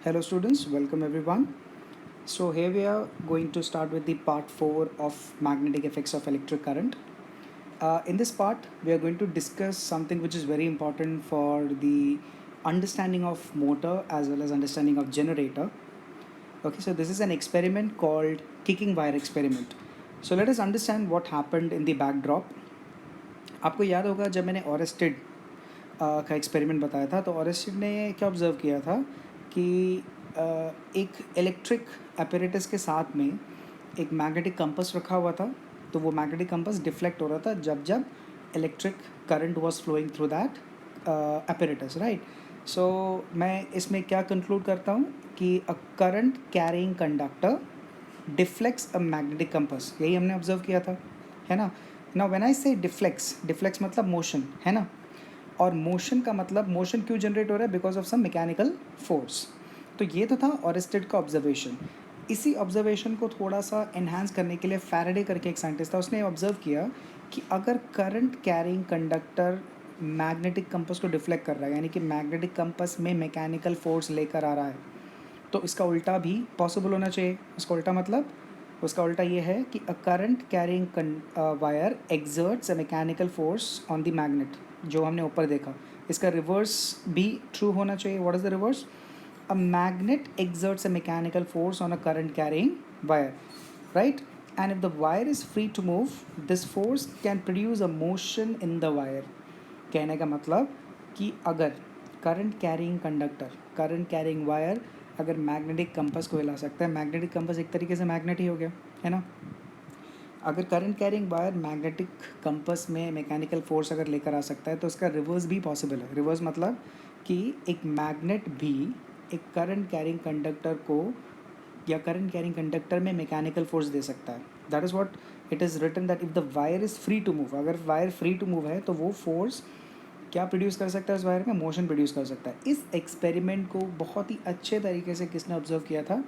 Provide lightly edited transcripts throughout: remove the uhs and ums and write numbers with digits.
Hello students, welcome everyone. So here we are going to start with the part 4 of magnetic effects of electric current. In this part, we are going to discuss something which is very important for the understanding of motor as well as understanding of generator. Okay, so this is an experiment called kicking wire experiment. So let us understand what happened in the backdrop. आपको याद होगा जब मैंने ऑरेस्टेड का experiment बताया था, तो ऑरेस्टेड ने क्या ऑब्ज़र्व किया था कि एक इलेक्ट्रिक अपैरेटस के साथ में एक मैग्नेटिक कंपास रखा हुआ था. तो वो मैग्नेटिक कंपास डिफ्लेक्ट हो रहा था जब जब electric current was flowing through that apparatus, right. So मैं इसमें क्या कंक्लूड करता हूँ कि a current carrying conductor deflects a magnetic compass. यही हमने ऑब्जर्व किया था, है ना. नाउ व्हेन आई से डिफ्लेक्ट्स मतलब मोशन, है ना. और मोशन का मतलब, मोशन क्यों जनरेट हो रहा है? Because of some mechanical force. तो ये तो था ऑरेस्टेड का ऑब्जर्वेशन. इसी ऑब्जर्वेशन को थोड़ा सा एनहांस करने के लिए फैराडे करके एक साइंटिस्ट था, उसने ऑब्जर्व किया कि अगर current carrying conductor magnetic compass को डिफ्लेक्ट कर रहा है, यानी कि मैग्नेटिक कंपास में मैकेनिकल फोर्स लेकर आ रहा है, तो इसका उल्टा भी पॉसिबल होना चाहिए. उसका उल्टा मतलब, उसका उल्टा ये है कि a current carrying wire exerts a mechanical force on the magnet, जो हमने ऊपर देखा. इसका रिवर्स भी ट्रू होना चाहिए. What is the reverse? A magnet exerts a mechanical force on a current carrying wire, right. And if the wire is free to move, this force can produce a motion in the wire. कहने का मतलब कि अगर current carrying wire अगर magnetic compass को हिला सकता है, मैग्नेटिक कंपास एक तरीके से मैग्नेट ही हो गया, है ना. अगर current carrying wire magnetic compass में मैकेनिकल फोर्स अगर लेकर आ सकता है, तो उसका रिवर्स भी पॉसिबल है. रिवर्स मतलब कि एक मैग्नेट भी एक करंट कैरिंग कंडक्टर को या करंट कैरिंग कंडक्टर में मैकेनिकल फोर्स दे सकता है. That is what it is written, that if the wire is free to move, अगर वायर फ्री टू मूव है तो वो फोर्स क्या प्रोड्यूस कर सकता है? उस वायर में मोशन प्रोड्यूस कर सकता है. इस एक्सपेरिमेंट को बहुत ही अच्छे तरीके से किसने ऑब्जर्व किया था?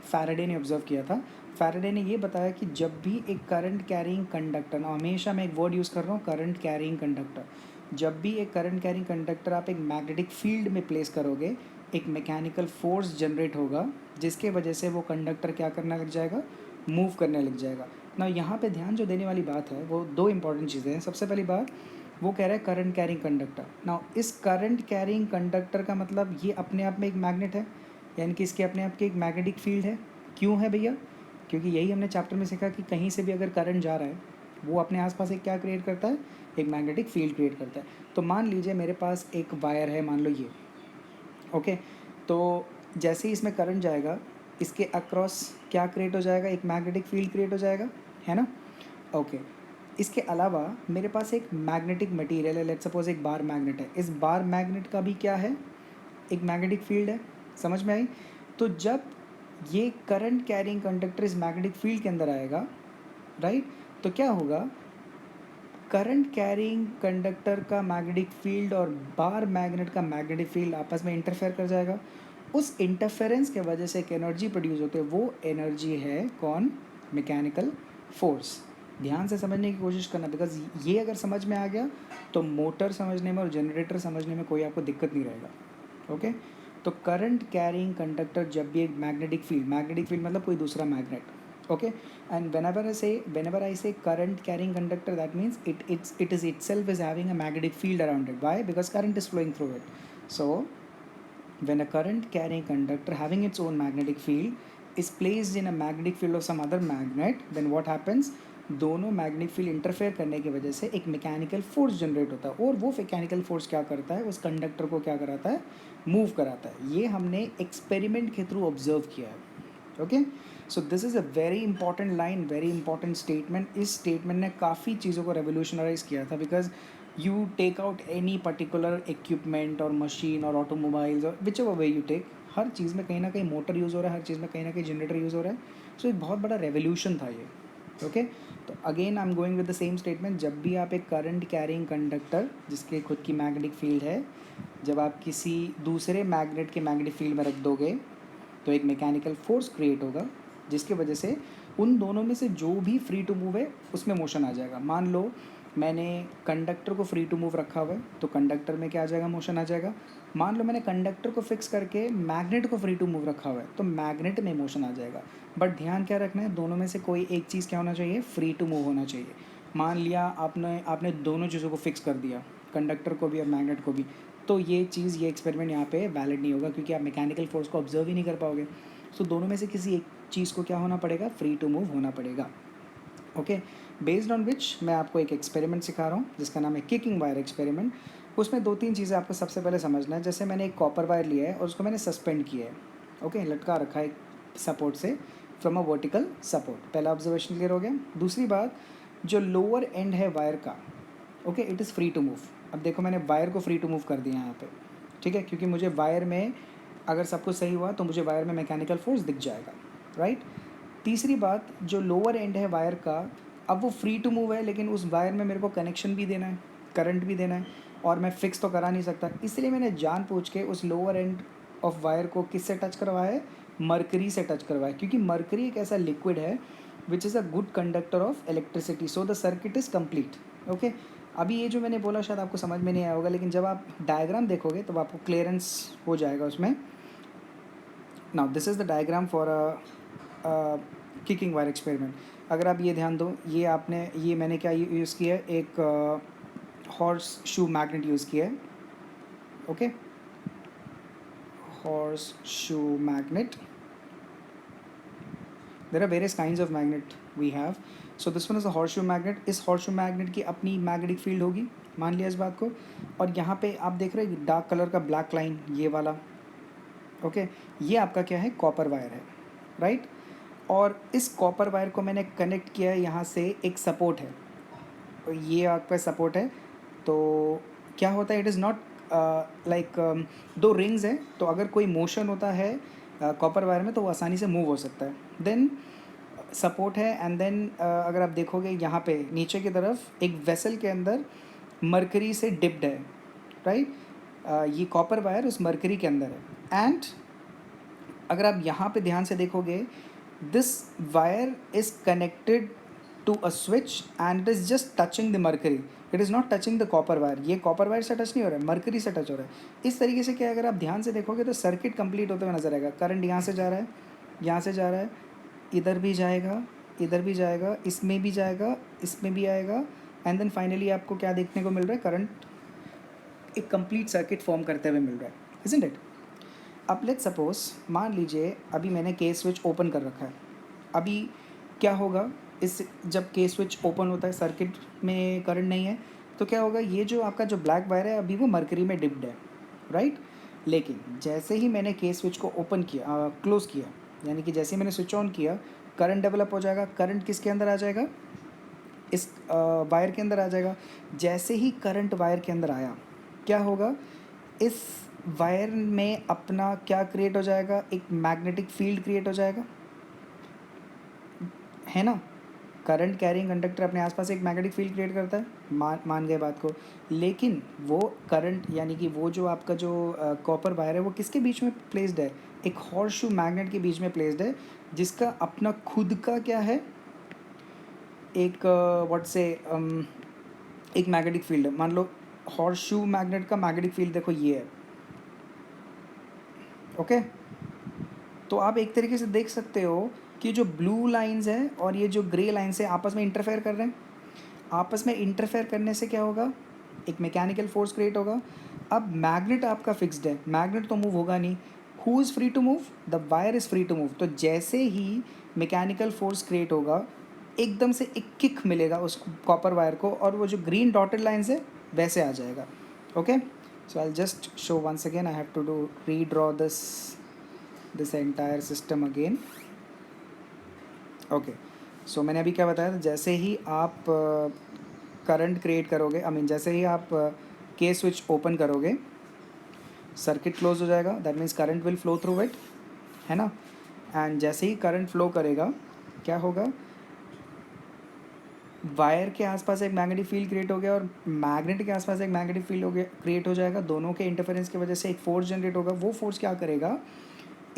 फैराडे ने ऑब्जर्व किया था. फैराडे ने ये बताया कि जब भी एक करंट कैरिंग कंडक्टर, ना हमेशा मैं एक वर्ड यूज़ कर रहा हूँ, करंट कैरिंग कंडक्टर, जब भी एक करंट कैरिंग कंडक्टर आप एक मैग्नेटिक फील्ड में प्लेस करोगे, एक मैकेनिकल फोर्स जनरेट होगा, जिसके वजह से वो कंडक्टर क्या करने लग जाएगा? मूव करने लग जाएगा. ना यहाँ पे ध्यान जो देने वाली बात है वो दो इंपॉर्टेंट चीज़ें हैं. सबसे पहली बात, वो कह रहा है करंट कैरिंग कंडक्टर. ना इस करंट कैरिंग कंडक्टर का मतलब ये अपने आप में एक मैग्नेट है, यानी कि इसके अपने आप की एक मैग्नेटिक फील्ड है. क्यों है भैया? क्योंकि यही हमने चैप्टर में सीखा कि कहीं से भी अगर करंट जा रहा है, वो अपने आसपास एक क्या क्रिएट करता है? एक मैग्नेटिक फील्ड क्रिएट करता है. तो मान लीजिए मेरे पास एक वायर है, मान लो ये, ओके. तो जैसे ही इसमें करंट जाएगा, इसके अक्रॉस क्या क्रिएट हो जाएगा? एक मैग्नेटिक फील्ड क्रिएट हो जाएगा, है ना. ओके. इसके अलावा मेरे पास एक मैग्नेटिक मटेरियल है, लेट्स सपोज एक बार मैग्नेट है. इस बार मैग्नेट का भी क्या है? एक मैग्नेटिक फील्ड है. समझ में आई? तो जब ये करंट कैरिंग कंडक्टर इस मैग्नेटिक फील्ड के अंदर आएगा, राइट, तो क्या होगा? करंट कैरिंग कंडक्टर का मैग्नेटिक फील्ड और बार मैग्नेट का मैग्नेटिक फील्ड आपस में इंटरफेयर कर जाएगा. उस इंटरफेरेंस के वजह से एक एनर्जी प्रोड्यूस होती है. वो एनर्जी है कौन? Mechanical force. ध्यान से समझने की कोशिश करना, बिकॉज ये अगर समझ में आ गया तो मोटर समझने में और जनरेटर समझने में कोई आपको दिक्कत नहीं रहेगा. ओके. तो करंट कैरिंग कंडक्टर जब भी एक मैग्नेटिक फील्ड मतलब कोई दूसरा magnet, okay. And whenever I say current carrying conductor, that means it is itself is having a magnetic field around it. Why? Because current is flowing through it. So when a current carrying conductor having its own magnetic field is placed in a magnetic field of some other magnet, then what happens? दोनों magnetic field interfere करने की वजह से एक mechanical force generate होता है, और वो मैकेनिकल फोर्स क्या करता है? उस कंडक्टर को क्या कराता है? मूव कराता है. ये हमने एक्सपेरिमेंट के थ्रू ऑब्जर्व किया है. Okay. So this is a very important line, very important statement. इस स्टेटमेंट ने काफ़ी चीज़ों को रेवोल्यूशनराइज किया था, because you take out any particular equipment और मशीन और ऑटोमोबाइल्स और whichever way you take, हर चीज़ में कहीं ना कहीं मोटर यूज़ हो रहा है, हर चीज़ में कहीं ना कहीं जनरेटर यूज़ हो रहा है. सो एक बहुत बड़ा रेवोल्यूशन था ये. ओके. तो again I am going with the same statement. जब भी आप एक करंट कैरिंग कंडक्टर जिसके खुद की मैग्नेटिक फील्ड है, जब आप किसी दूसरे मैग्नेट के मैग्नेटिक फील्ड में रख दोगे, तो एक मैकेनिकल फोर्स क्रिएट होगा, जिसकी वजह से उन दोनों में से जो भी फ्री टू मूव है उसमें मोशन आ जाएगा. मान लो मैंने कंडक्टर को फ्री टू मूव रखा हुआ है, तो कंडक्टर में क्या आ जाएगा, मोशन आ जाएगा। मान लो मैंने कंडक्टर को फिक्स करके मैग्नेट को फ्री टू मूव रखा हुआ है, तो मैग्नेट में मोशन आ जाएगा। बट ध्यान क्या रखना है, दोनों में से कोई एक चीज़ क्या होना चाहिए, फ्री टू मूव होना चाहिए। मान लिया आपने आपने दोनों चीज़ों को फिक्स कर दिया, कंडक्टर को भी और मैग्नेट को भी, तो ये चीज़, ये एक्सपेरिमेंट यहाँ पे वैलिड नहीं होगा, क्योंकि आप मैकेनिकल फोर्स को ऑब्जर्व ही नहीं कर पाओगे। सो दोनों में से किसी एक चीज़ को क्या होना पड़ेगा, फ्री टू मूव होना पड़ेगा। ओके, बेस्ड ऑन विच मैं आपको एक एक्सपेरिमेंट सिखा रहा हूँ जिसका नाम है किकिंग वायर एक्सपेरिमेंट। उसमें 2-3 चीज़ें आपको सबसे पहले समझना है। जैसे मैंने एक कॉपर वायर लिया है और उसको मैंने सस्पेंड किया है, ओके, लटका रखा है एक सपोर्ट से, फ्रॉम अ वर्टिकल सपोर्ट। पहला ऑब्जर्वेशन क्लियर हो गया। दूसरी बात, जो लोअर एंड है वायर का, okay, it is free to move. अब देखो मैंने वायर को फ्री टू मूव कर दिया यहाँ पे, ठीक है, क्योंकि मुझे वायर में अगर सब कुछ सही हुआ तो मुझे वायर में मैकेनिकल फोर्स दिख जाएगा, राइट। तीसरी बात, जो लोअर एंड है वायर का, अब वो फ्री टू मूव है, लेकिन उस वायर में मेरे को कनेक्शन भी देना है, करंट भी देना है, और मैं फिक्स तो करा नहीं सकता, इसलिए मैंने जानबूझ के उस लोअर एंड ऑफ वायर को किससे टच करवाया है, मरकरी से टच करवाया, क्योंकि मरकरी एक ऐसा लिक्विड है which is a good conductor of electricity, so the circuit is complete. Okay, अभी ये जो मैंने बोला शायद आपको समझ में नहीं आया होगा, लेकिन जब आप डायग्राम देखोगे तो आपको क्लियरेंस हो जाएगा उसमें। Now this is the diagram for a kicking wire experiment. अगर आप ये ध्यान दो, ये मैंने क्या यूज़ किया है, एक हॉर्स शू मैग्नेट यूज़ किया है, okay, horseshoe magnet. There are various kinds of magnet we have, so this one is a horseshoe magnet. इस हॉर्स शू मैग्नेट की अपनी मैग्नेटिक फील्ड होगी, मान लिया इस बात को। और यहाँ पे आप देख रहे हैं डार्क कलर का ब्लैक लाइन, ये वाला, ओके, ये आपका क्या है, कॉपर वायर है, राइट। और इस कॉपर वायर को मैंने कनेक्ट किया है, यहाँ से एक सपोर्ट है, और ये आपका सपोर्ट है। तो क्या होता है, इट इज़ नॉट लाइक, दो रिंग्स हैं, तो अगर कोई मोशन होता है कॉपर वायर में तो वो आसानी से मूव हो सकता है। देन सपोर्ट है, एंड देन अगर आप देखोगे यहाँ पे नीचे की तरफ एक वेसल के अंदर मरकरी से डिप्ड है, राइट। ये कॉपर वायर उस मरकरी के अंदर है। एंड अगर आप यहाँ पे ध्यान से देखोगे, this wire is connected to a switch and it is just touching the mercury, it is not touching the copper wire. ये कॉपर वायर से टच नहीं हो रहा है, मरकरी से टच हो रहा है। इस तरीके से क्या है, अगर आप ध्यान से देखोगे तो सर्किट कंप्लीट होते हुए नजर आएगा। करंट यहाँ से जा रहा है, यहाँ से जा रहा है, इधर भी जाएगा, इधर भी जाएगा, इसमें भी जाएगा, इसमें भी आएगा, एंड देन फाइनली आपको क्या देखने को मिल रहा है, करंट एक कंप्लीट सर्किट फॉर्म करते हुए मिल रहा है, इज़न्ट इट। अब लेट्स सपोज, मान लीजिए अभी मैंने के स्विच ओपन कर रखा है। अभी क्या होगा, इस जब के स्विच ओपन होता है, सर्किट में करंट नहीं है, तो क्या होगा, ये जो आपका जो ब्लैक वायर है अभी वो मरकरी में डिप्ड है, राइट। लेकिन जैसे ही मैंने के स्विच को ओपन किया, क्लोज़ किया, यानी कि जैसे ही मैंने स्विच ऑन किया, करंट डेवलप हो जाएगा। करंट किसके अंदर आ जाएगा, इस वायर के अंदर आ जाएगा। जैसे ही करंट वायर के अंदर आया, क्या होगा, इस वायर में अपना क्या क्रिएट हो जाएगा, एक मैग्नेटिक फील्ड क्रिएट हो जाएगा, है ना। करंट कैरिंग कंडक्टर अपने आसपास एक मैग्नेटिक फील्ड क्रिएट करता है, मान गए बात को। लेकिन वो करंट, यानी कि वो जो आपका जो कॉपर वायर है, वो किसके बीच में प्लेस्ड है, एक हॉर्स शू मैग्नेट के बीच में प्लेस्ड है, जिसका अपना खुद का क्या है, एक व्हाट से एक मैग्नेटिक फील्ड है। मान लो हॉर्स शू मैग्नेट का मैग्नेटिक फील्ड देखो ये है, ओके। तो आप एक तरीके से देख सकते हो कि जो ब्लू लाइंस हैं और ये जो ग्रे लाइंस हैं आपस में इंटरफेयर कर रहे हैं। आपस में इंटरफेयर करने से क्या होगा, एक मैकेनिकल फोर्स क्रिएट होगा। अब मैग्नेट आपका फिक्स्ड है, मैग्नेट तो मूव होगा नहीं। Who is free to move, the wire is free to move. तो जैसे ही मैकेनिकल फोर्स क्रिएट होगा, एकदम से एक किक मिलेगा उस कॉपर वायर को, और वो जो ग्रीन डॉटेड लाइंस है वैसे आ जाएगा, okay. So I just show once again, I have to do redraw this entire system again, okay. So मैंने अभी क्या बताया था, जैसे ही आप करंट क्रिएट करोगे, आई मीन जैसे ही आप के स्विच ओपन करोगे, सर्किट क्लोज हो जाएगा, that means current will flow through it, है ना। एंड जैसे ही करंट फ्लो करेगा, क्या होगा, वायर के आसपास एक मैग्नेटिक फील्ड क्रिएट हो गया और मैग्नेट के आसपास एक मैग्नेटिक फील्ड हो गया, क्रिएट हो जाएगा। दोनों के इंटरफेरेंस की वजह से एक फोर्स जनरेट होगा। वो फोर्स क्या करेगा,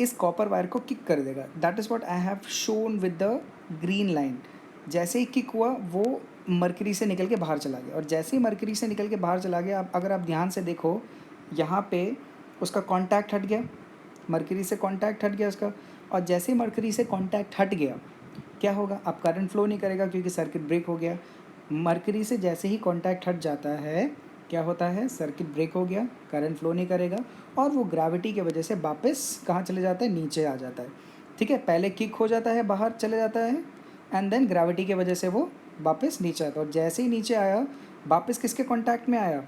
इस कॉपर वायर को किक कर देगा। That is what I have shown with the green line. जैसे ही किक हुआ, वो मरकरी से निकल के बाहर चला गया, और जैसे ही मरकरी से निकल के बाहर चला गया, आप अगर आप ध्यान से देखो यहाँ पे उसका कांटेक्ट हट गया, मरकरी से कांटेक्ट हट गया उसका, और जैसे ही मरकरी से कांटेक्ट हट गया क्या होगा, अब करंट फ्लो नहीं करेगा क्योंकि सर्किट ब्रेक हो गया। मरकरी से जैसे ही कांटेक्ट हट जाता है क्या होता है, सर्किट ब्रेक हो गया, करंट फ्लो नहीं करेगा, और वो ग्रेविटी की वजह से वापस कहाँ चले जाता है, नीचे आ जाता है। ठीक है, पहले किक हो जाता है, बाहर चले जाता है, एंड देन ग्रेविटी की वजह से वो वापस नीचे आता है, और जैसे ही नीचे आया वापस किसके कांटेक्ट में आया,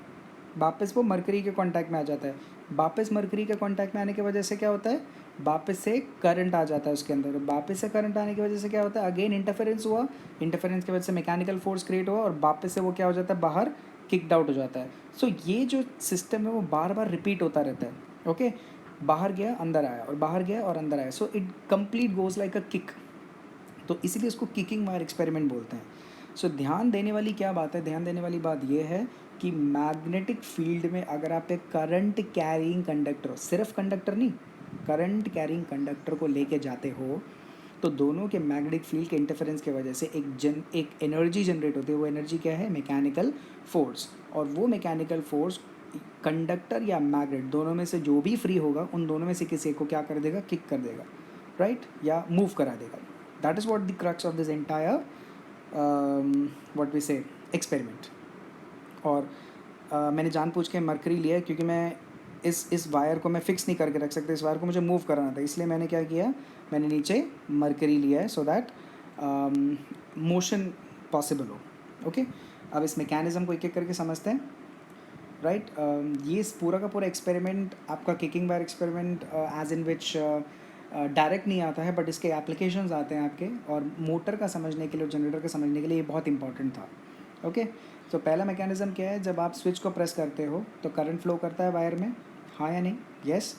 वापस वो मरकरी के कांटेक्ट में आ जाता है। वापस मरकरी के कांटेक्ट में आने की वजह से क्या होता है, वापस से करंट आ जाता है उसके अंदर, और वापस से करंट आने की वजह से क्या होता है, अगेन इंटरफेरेंस हुआ, इंटरफेरेंस की वजह से मैकेनिकल फोर्स क्रिएट हुआ, और वापस से वो क्या हो जाता है, बाहर किकड आउट हो जाता है। सो ये जो सिस्टम है वो बार बार रिपीट होता रहता है। ओके, बाहर गया अंदर आया, और बाहर गया और अंदर आया, so it complete goes like a kick. तो इसीलिए इसको किकिंग वायर एक्सपेरिमेंट बोलते हैं। सो ध्यान देने वाली क्या बात है, ध्यान देने वाली बात यह है कि मैग्नेटिक फील्ड में अगर आप एक करंट कैरिंग कंडक्टर, सिर्फ कंडक्टर नहीं, करंट कैरिंग कंडक्टर को लेके जाते हो, तो दोनों के मैग्नेटिक फील्ड के इंटरफेरेंस की वजह से एक एनर्जी जनरेट होती है। वो एनर्जी क्या है, मैकेनिकल फोर्स, और वो मैकेनिकल फोर्स कंडक्टर या मैग्नेट दोनों में से जो भी फ्री होगा उन दोनों में से किसी को क्या कर देगा, किक कर देगा, राइट, या मूव करा देगा। That is what the crux of this entire what we say experiment. और मैंने जानबूझ के मरकरी लिया है क्योंकि मैं इस वायर को मैं फिक्स नहीं करके रख सकता, इस वायर को मुझे मूव कराना था, इसलिए मैंने क्या किया, मैंने नीचे मरकरी लिया है सो दैट मोशन पॉसिबल हो। ओके, अब इस मैकेनिज़्म को एक एक करके समझते हैं, राइट। ये इस पूरा का पूरा एक्सपेरिमेंट आपका kicking wire experiment as in which direct नहीं आता है, बट इसके एप्लीकेशंस आते हैं आपके, और मोटर का समझने के लिए और जनरेटर का समझने के लिए ये बहुत इंपॉर्टेंट था। ओके, तो पहला मैकेनिज़्म क्या है, जब आप स्विच को प्रेस करते हो तो करंट फ्लो करता है वायर में, हाँ या नहीं, यस।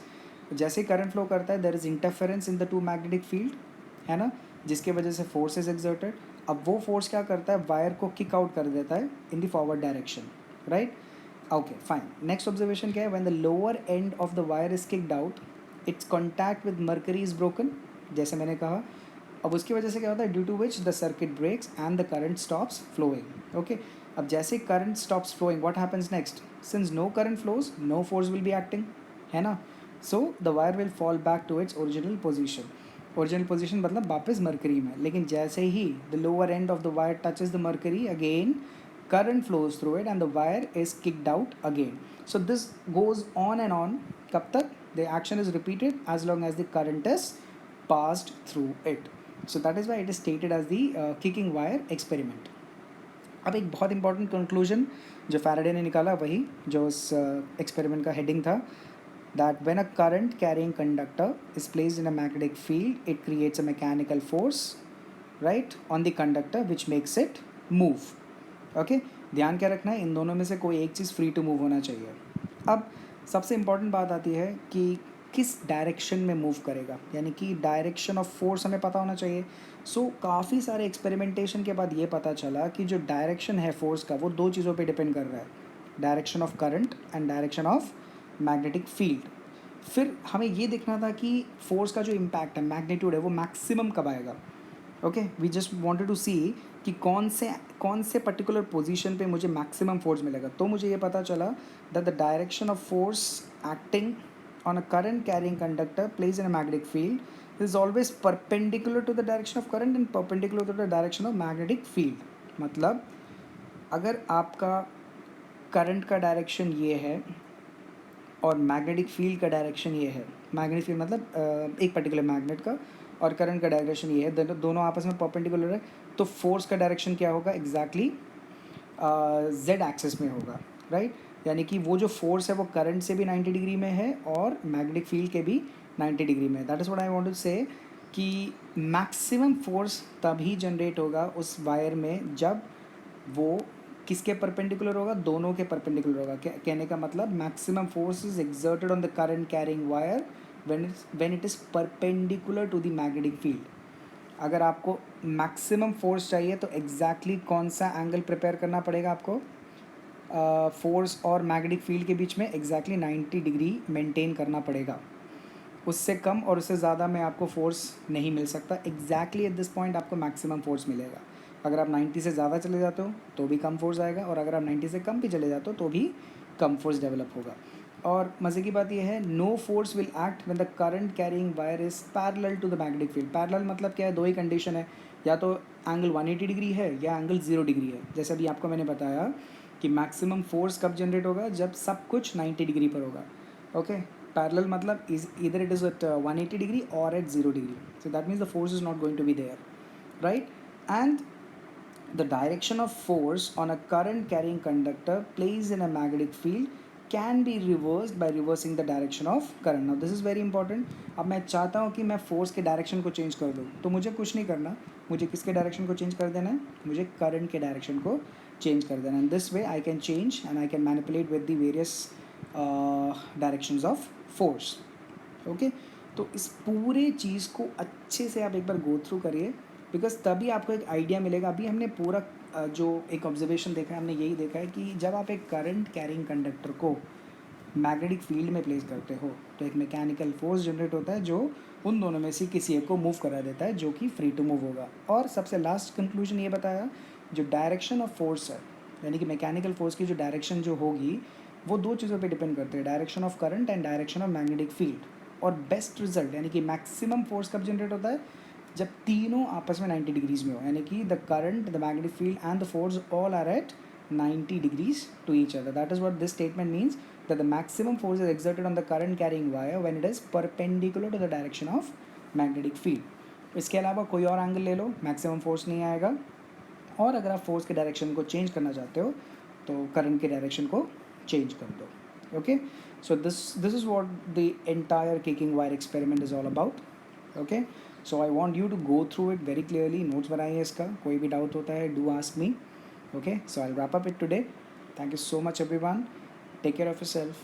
जैसे ही करंट फ्लो करता है there is interference in the two magnetic field, है ना, जिसकी वजह से फोर्स इज एक्सर्टेड। अब वो फोर्स क्या करता है, वायर को किक आउट कर देता है in the forward direction, right. Okay fine, next observation क्या है, when the lower end of the wire is kicked out, it's contact with mercury is broken, जैसे मैंने कहा। अब उसकी वजह से क्या होता है, due to which the circuit breaks and the current stops flowing. Okay, अब जैसे current stops flowing, what happens next, since no current flows no force will be acting, है ना, so the wire will fall back to its original position. Original position मतलब वापस mercury में, लेकिन जैसे ही the lower end of the wire touches the mercury again, current flows through it and the wire is kicked out again. So this goes on and on. कब तक, the action is repeated as long as the current is passed through it. So that is why it is stated as the kicking wire experiment. अब एक बहुत important conclusion जो Faraday ने निकाला, वही जो उस एक्सपेरिमेंट का हेडिंग था, that when a current carrying conductor is placed in a magnetic field, it creates a mechanical force, right, on the conductor which makes it move. Okay, ध्यान क्या रखना है, इन दोनों में से कोई एक चीज़ फ्री टू मूव होना चाहिए। अब सबसे इम्पॉर्टेंट बात आती है कि किस डायरेक्शन में मूव करेगा, यानी कि डायरेक्शन ऑफ फोर्स हमें पता होना चाहिए। सो काफ़ी सारे एक्सपेरिमेंटेशन के बाद ये पता चला कि जो डायरेक्शन है फोर्स का वो दो चीज़ों पे डिपेंड कर रहा है, direction of current and direction of magnetic field. फिर हमें ये देखना था कि फोर्स का जो इम्पैक्ट है, मैग्नीट्यूड है, वो मैक्सिमम कब आएगा। Okay, we just wanted to see कि कौन से पर्टिकुलर पोजीशन पे मुझे मैक्सिमम फोर्स मिलेगा। तो मुझे ये पता चला that the direction of force acting on a current carrying conductor place in a magnetic field is always perpendicular to the direction of current and perpendicular to the direction of magnetic field. मतलब अगर आपका current का direction ये है और magnetic field का direction ये है, मैग्नेटिक फील्ड मतलब एक पर्टिकुलर मैग्नेट का, और करंट का डायरेक्शन ये है, दोनों आपस में परपेंडिकुलर है, तो फोर्स का डायरेक्शन क्या होगा, एग्जैक्टली जेड एक्सिस में होगा, राइट। यानी कि वो जो फोर्स है वो करंट से भी 90 डिग्री में है और मैग्नेटिक फील्ड के भी 90 डिग्री में। That is what I want to say कि मैक्सिमम फोर्स तभी जनरेट होगा उस वायर में जब वो किसके परपेंडिकुलर होगा, दोनों के परपेंडिकुलर होगा। कहने का मतलब maximum force is exerted on the current carrying wire when it is perpendicular to the magnetic field। अगर आपको मैक्सिमम फोर्स चाहिए तो एग्जैक्टली कौन सा एंगल प्रिपेयर करना पड़ेगा आपको, फोर्स और मैग्नेटिक फील्ड के बीच में एग्जैक्टली 90 डिग्री मेंटेन करना पड़ेगा। उससे कम और उससे ज़्यादा में आपको फोर्स नहीं मिल सकता। एग्जैक्टली एट दिस पॉइंट आपको मैक्सिमम फोर्स मिलेगा। अगर आप 90 से ज़्यादा चले जाते हो तो भी कम फोर्स आएगा, और अगर आप 90 से कम भी चले जाते हो तो भी कम फोर्स डेवलप होगा। और मज़े की बात यह है, no force will act when the current carrying wire is parallel to the magnetic field. Parallel मतलब क्या है, दो ही कंडीशन है, या तो एंगल 180 डिग्री है या एंगल 0 डिग्री है। जैसे अभी आपको मैंने बताया कि मैक्सिमम फोर्स कब जनरेट होगा, जब सब कुछ 90 डिग्री पर होगा। ओके, पैरेलल मतलब इज इधर इट इज़ एट 180 डिग्री और at 0 degree, so that means the force is not going to be there, right. And the direction of force on a current carrying conductor placed in a magnetic field can be reversed by reversing the direction of current. Now this is very important. अब मैं चाहता हूँ कि मैं force के direction को change कर दूँ, तो मुझे कुछ नहीं करना, मुझे किसके डायरेक्शन को चेंज कर देना है, मुझे करंट के डायरेक्शन को चेंज कर देना है। And this way I can change and I can manipulate with the various directions of force. Okay, तो इस पूरे चीज़ को अच्छे से आप एक बार गो थ्रू करिए, बिकॉज तभी आपको एक आइडिया मिलेगा। अभी हमने पूरा जो एक ऑब्जर्वेशन देखा है, हमने यही देखा है कि जब आप एक करंट कैरिंग कंडक्टर को मैग्नेटिक फील्ड में प्लेस करते हो तो एक मैकेनिकल फोर्स जनरेट होता है जो उन दोनों में से किसी एक को मूव करा देता है, जो कि फ्री टू मूव होगा। और सबसे लास्ट कंक्लूजन ये बताया, जो डायरेक्शन ऑफ फोर्स है, यानी कि मैकेनिकल फोर्स की जो डायरेक्शन जो होगी वो दो चीज़ों पे डिपेंड करते हैं, direction of current and direction of magnetic field. और बेस्ट रिजल्ट यानी कि मैक्सिमम फोर्स कब जनरेट होता है, जब तीनों आपस में 90 डिग्रीज में हो, यानी कि the current, the magnetic field and the force all are at 90 degrees to each other. That is what this statement means, that the maximum force is exerted on the current carrying wire when it is perpendicular to the direction of magnetic field. इसके अलावा कोई और angle ले लो, maximum force नहीं आएगा। और अगर आप फोर्स के डायरेक्शन को चेंज करना चाहते हो तो करंट के डायरेक्शन को चेंज कर दो। Okay, so this is what the entire kicking wire experiment is all about. Okay, so I want you to go through it very clearly, notes बनाइए इसका, कोई भी डाउट होता है do ask me. Okay, so I'll wrap up it today. Thank you so much, everyone. Take care of yourself.